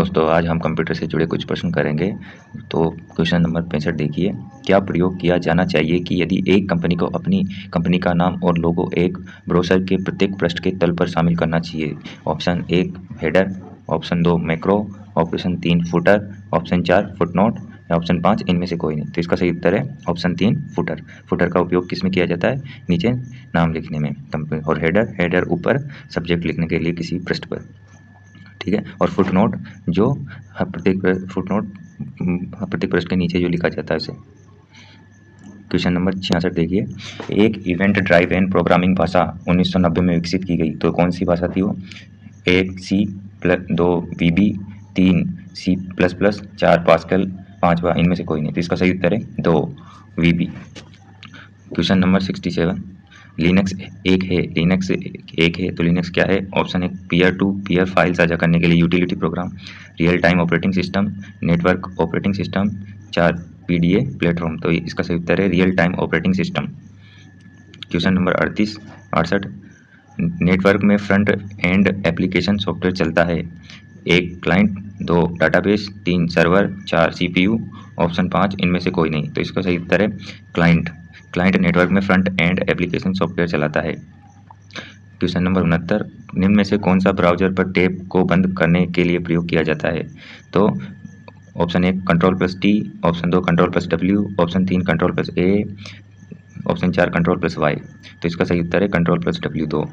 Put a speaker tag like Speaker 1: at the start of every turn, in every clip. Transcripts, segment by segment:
Speaker 1: दोस्तों, आज हम कंप्यूटर से जुड़े कुछ प्रश्न करेंगे। तो क्वेश्चन नंबर 65 देखिए, क्या प्रयोग किया जाना चाहिए कि यदि एक कंपनी को अपनी कंपनी का नाम और लोगो एक ब्रोशर के प्रत्येक पृष्ठ के तल पर शामिल करना चाहिए? Option 1 header, option 2 macro, option 3 footer, option 4 footnote या ऑप्शन 5 इनमें से कोई नहीं। तो इसका सही उत्तर है ऑप्शन 3 फुटर। फुटर का उपयोग किस में किया जाता है? नीचे नाम लिखने में कंपनी, और हेडर ऊपर सब्जेक्ट लिखने के लिए किसी पृष्ठ पर, ठीक है। और फुटनोट जो प्रत्येक पृष्ठ के नीचे जो लिखा जाता है उसे। क्वेश्चन नंबर 66 देखिए, एक इवेंट ड्राइव एंड प्रोग्रामिंग भाषा 1990 में विकसित की गई, तो कौन सी भाषा थी वो? 1 सी, 2 वीबी, 3 सी प्लस प्लस, 4 पास्कल, 5वां इनमें से कोई नहीं। तो इसका सही उत्तर है 2 वीबी। क्वेश्चन नंबर 67, लिनक्स एक है तो लिनक्स क्या है? Option 1 peer to peer file साझा करने के लिए utility program, real time operating system, network operating system, 4 PDA platform. तो इसका सही उत्तर है real time operating system. Question number 68, network में फ्रंट एंड एप्लीकेशन सॉफ्टवेयर चलता है। 1 client, 2 database, 3 server, 4 CPU, option 5 इनमें से कोई नहीं। तो इसका सही उत्तर है क्लाइंट नेटवर्क में फ्रंट एंड एप्लीकेशन सॉफ्टवेयर चलाता है। क्वेश्चन नंबर 69, निम्न में से कौन सा ब्राउजर पर टैब को बंद करने के लिए प्रयोग किया जाता है? तो option 1 Ctrl+T, option 2 Ctrl+W, option 3 Ctrl+A, option 4 Ctrl+Y। तो इसका सही उत्तर है Ctrl+W 2।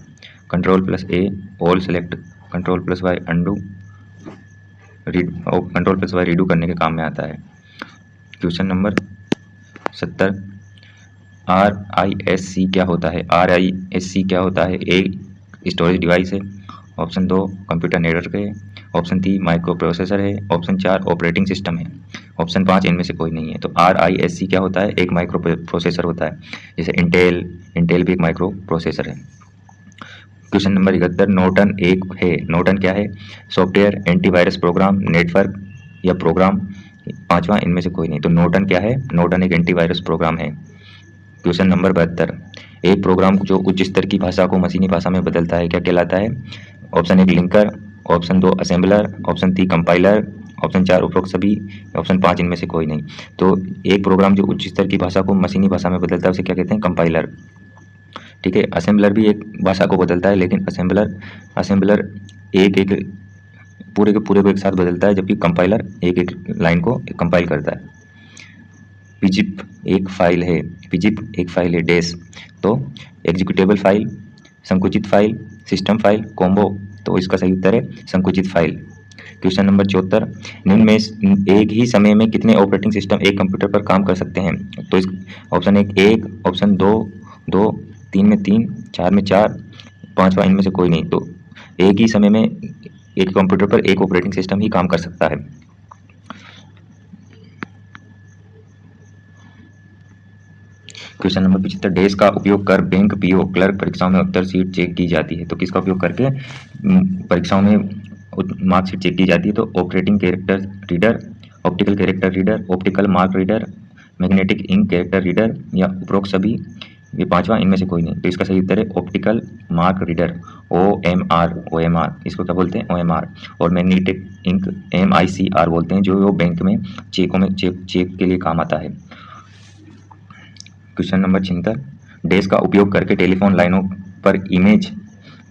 Speaker 1: Ctrl+A all select, Ctrl+Y undo, Ctrl+Y redo करने के काम में आता है। क्वेश्चन नंबर 70, RISC क्या होता है? RISC क्या होता है? एक स्टोरेज डिवाइस है, ऑप्शन 2 कंप्यूटर नेटवर्क है, ऑप्शन 3 माइक्रो प्रोसेसर है, ऑप्शन 4 ऑपरेटिंग सिस्टम है, ऑप्शन 5 इनमें से कोई नहीं है। तो RISC क्या होता है? एक माइक्रो प्रोसेसर होता है, जैसे इंटेल भी एक माइक्रो प्रोसेसर है। क्वेश्चन नंबर 71, नॉर्टन एक है, नॉर्टन क्या है? सॉफ्टवेयर, एंटीवायरस प्रोग्राम, नेटवर्क या प्रोग्राम, 5वां इनमें से कोई नहीं। तो नॉर्टन क्या है? नॉर्टन एक एंटीवायरस प्रोग्राम है। क्वेश्चन नंबर 72, एक प्रोग्राम जो उच्च स्तर की भाषा को मशीनी भाषा में बदलता है क्या कहलाता है? Option 1 linker, option 2 assembler, option 3 compiler, option 4 उपरोक्त सभी, ऑप्शन 5 इनमें से कोई नहीं। तो एक प्रोग्राम जो उच्च स्तर की भाषा को मशीनी भाषा में बदलता है उसे क्या कहते हैं? कंपाइलर, ठीक है। असेंबलर भी एक भाषा को बदलता है, लेकिन असेंबलर एक पूरे के पूरे को एक साथ बदलता है, जबकि कंपाइलर एक लाइन को कंपाइल करता है। पिजिप एक फाइल है डैश, तो एग्जीक्यूटेबल फाइल, संकुचित फाइल, सिस्टम फाइल, कॉम्बो। तो इसका सही उत्तर है संकुचित फाइल। क्वेश्चन नंबर 74, निम्न में एक ही समय में कितने ऑपरेटिंग सिस्टम एक कंप्यूटर पर काम कर सकते हैं? तो इस ऑप्शन 1, ऑप्शन 2, 3 में 3, 4 में 4, 5वां इनमें से कोई नहीं। तो एक ही समय में एक कंप्यूटर पर एक ऑपरेटिंग सिस्टम ही काम कर सकता है। क्वेश्चन नंबर 75, डैश का उपयोग कर बैंक पीओ क्लर्क परीक्षाओं में उत्तर शीट चेक की जाती है। तो किसका उपयोग करके परीक्षाओं में मार्कशीट चेक की जाती है? तो operating character reader, optical character reader, optical mark reader, magnetic ink character reader या उपरोक्त सभी, ये 5वां इनमें से कोई नहीं। तो इसका सही उत्तर है ऑप्टिकल मार्क रीडर, OMR, इसको क्या बोलते हैं? OMR। और मैग्नेटिक इंक MICR बोलते हैं, जो वो बैंक में चेक के लिए काम आता है। क्वेश्चन नंबर 76, डैश का उपयोग करके टेलीफोन लाइनों पर इमेज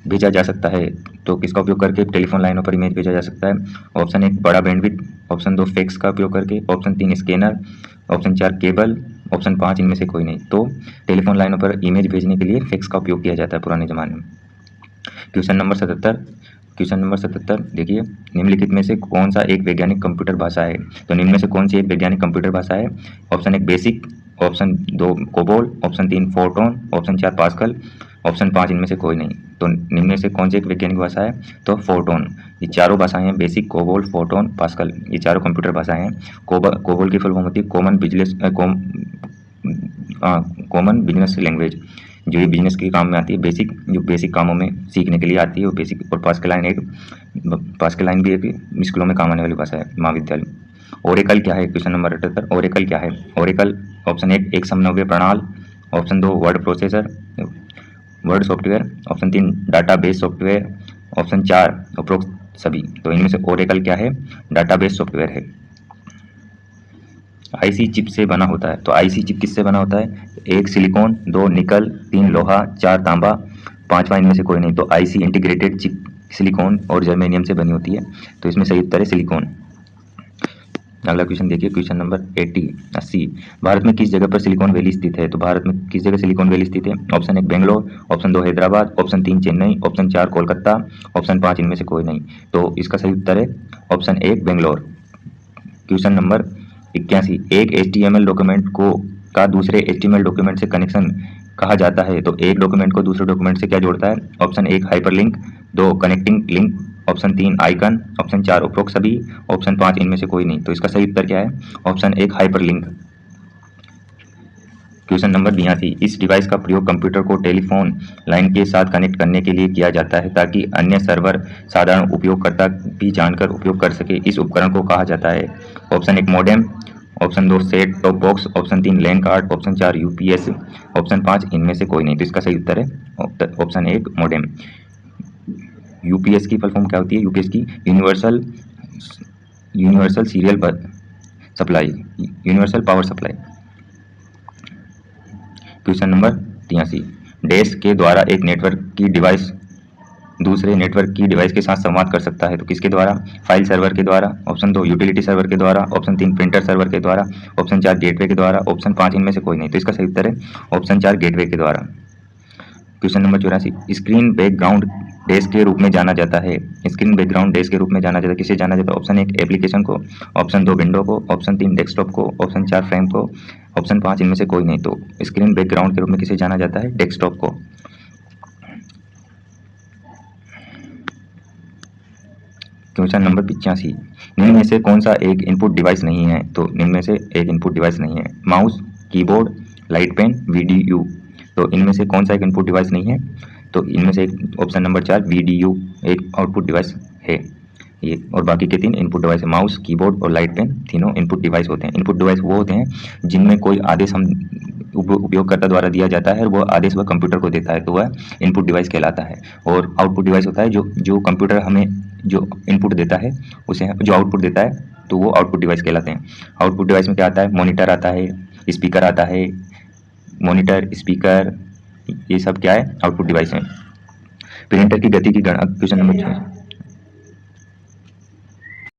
Speaker 1: भेजा जा सकता है। तो किसका उपयोग करके टेलीफोन लाइनों पर इमेज भेजा जा सकता है? ऑप्शन 1 बड़ा बैंडविड्थ, ऑप्शन 2 फैक्स का उपयोग करके, option 3 scanner, option 4 cable, option 5 इनमें से कोई नहीं। तो टेलीफोन लाइनों पर इमेज भेजने के लिए फैक्स का उपयोग किया जाता है पुराने ज़माने में। क्वेश्चन नंबर 77 देखिए, निम्नलिखित में से कौन सा एक वैज्ञानिक कंप्यूटर भाषा है? तो निम्न में से कौन सी एक वैज्ञानिक कंप्यूटर भाषा है? Option 1 BASIC, option 2 COBOL, option 3 Fortran, option 4 Pascal, option 5 इनमें से कोई नहीं। तो निम्न में से कौन सी एक वैज्ञानिक भाषा है? तो फोर्टोन। ये चारों भाषाएं हैं, बेसिक, कोबोल, फोर्टोन, पास्कल, ये चारों कंप्यूटर भाषाएं हैं। कोबोल की फुल फॉर्म होती है कॉमन बिजनेस लैंग्वेज, जो ये बिजनेस के काम में आती है। बेसिक जो बेसिक कामों में सीखने के लिए आती है वो बेसिक। और पास्कल लाइन भी एक स्कूलों में काम आने वाली भाषा है, महाविद्यालय। ओरेकल क्या है? क्वेश्चन नंबर 78, ओरेकल क्या है? ओरेकल ऑप्शन 1 एक समन्वय Pranal, option 2 word processor word software, option 3 database software, option 4 उपरोक्त सभी। तो इनमें से ओरेकल क्या है? डाटाबेस सॉफ्टवेयर है। आईसी चिप से बना होता है। तो आईसी चिप किससे बना होता है? 1 सिलिकॉन, 2 निकल, 3 लोहा, 4 तांबा, 5वां इनमें से कोई नहीं। तो आईसी इंटीग्रेटेड चिप सिलिकॉन और जर्मेनियम से बनी होती है। तो इसमें सही उत्तर है सिलिकॉन। अगला क्वेश्चन देखिए, क्वेश्चन नंबर 80। भारत में किस जगह पर सिलिकॉन वैली स्थित है? तो भारत में किस जगह सिलिकॉन वैली स्थित है? Option 1 Bangalore, option 2 Hyderabad, option 3 Chennai, option 4 Kolkata, option 5 इनमें से कोई नहीं। तो इसका सही उत्तर है ऑप्शन 1 बेंगलोर। Question number 81। एक HTML डॉक्यूमेंट को का दूसरे HTML डॉक्यूमेंट से कनेक्शन कहा जाता है। तो एक डॉक्यूमेंट को दूसरे डॉक्यूमेंट से क्या जोड़ता है? Option 1 hyperlink, 2 connecting link, option 3 icon, option 4 उपरोक्त सभी, ऑप्शन 5 इनमें से कोई नहीं। तो इसका सही उत्तर क्या है? Option 1 hyperlink. Question number 82। इस डिवाइस का प्रयोग कंप्यूटर को टेलीफोन लाइन के साथ कनेक्ट करने के लिए किया जाता है ताकि अन्य सर्वर साधारण उपयोगकर्ता भी जानकर उपयोग कर सके। इस उपकरण को कहा जाता है? Option 1 modem, option 2 set top box, option 3 लैन कार्ड, ऑप्शन 4 यूपीएस, ऑप्शन 5 इनमें से कोई नहीं। तो इसका सही उत्तर है ऑप्शन 1 मॉडेम। यूपीएस की फुल फॉर्म क्या होती है? यूपीएस की universal serial supply, universal power supply. Question number 83। Dash के द्वारा एक नेटवर्क की डिवाइस दूसरे नेटवर्क की डिवाइस के साथ संवाद कर सकता है। तो किसके द्वारा? फाइल सर्वर के द्वारा, ऑप्शन 2 यूटिलिटी सर्वर के द्वारा, ऑप्शन 3 प्रिंटर सर्वर के द्वारा, ऑप्शन 4 गेटवे के द्वारा, ऑप्शन 5 इनमें से कोई नहीं। तो इसका सही उत्तर है ऑप्शन 4 गेटवे के द्वारा। Question number 84। Screen background dash के रूप में जाना जाता है। स्क्रीन बैकग्राउंड डैश के रूप में जाना जाता है, किसे जाना जाता है? ऑप्शन 1 एप्लीकेशन को, ऑप्शन 2 विंडो को, ऑप्शन 3 डेस्कटॉप को, ऑप्शन 4 फ्रेम को, ऑप्शन 5 इनमें से कोई नहीं। तो स्क्रीन बैकग्राउंड के रूप में किसे जाना जाता है? डेस्कटॉप को। Question number 85। निम्न में से कौन सा एक इनपुट डिवाइस नहीं है? तो निम्न में से एक इनपुट डिवाइस नहीं है। Mouse, keyboard, light pen, VDU. तो इनमें से कौन सा एक इनपुट डिवाइस नहीं है? तो इनमें से ऑप्शन नंबर 4 वीडीयू एक आउटपुट डिवाइस है ये, और बाकी के 3 इनपुट डिवाइस है। माउस, कीबोर्ड और लाइट पेन तीनों इनपुट डिवाइस होते हैं। इनपुट डिवाइस वो होते हैं जिनमें कोई आदेश हम उपयोगकर्ता द्वारा दिया जाता है और वो आदेश वह कंप्यूटर को देता है, तो वह इनपुट डिवाइस कहलाता है। और आउटपुट डिवाइस होता है जो कंप्यूटर हमें जो इनपुट देता है उसे, जो आउटपुट देता है तो वो आउटपुट डिवाइस कहलाते हैं। आउटपुट डिवाइस में क्या आता है? मॉनिटर आता है, स्पीकर आता है। मॉनिटर, स्पीकर, ये सब क्या है? आउटपुट डिवाइस है। प्रिंटर की गति की गणना, क्वेश्चन नंबर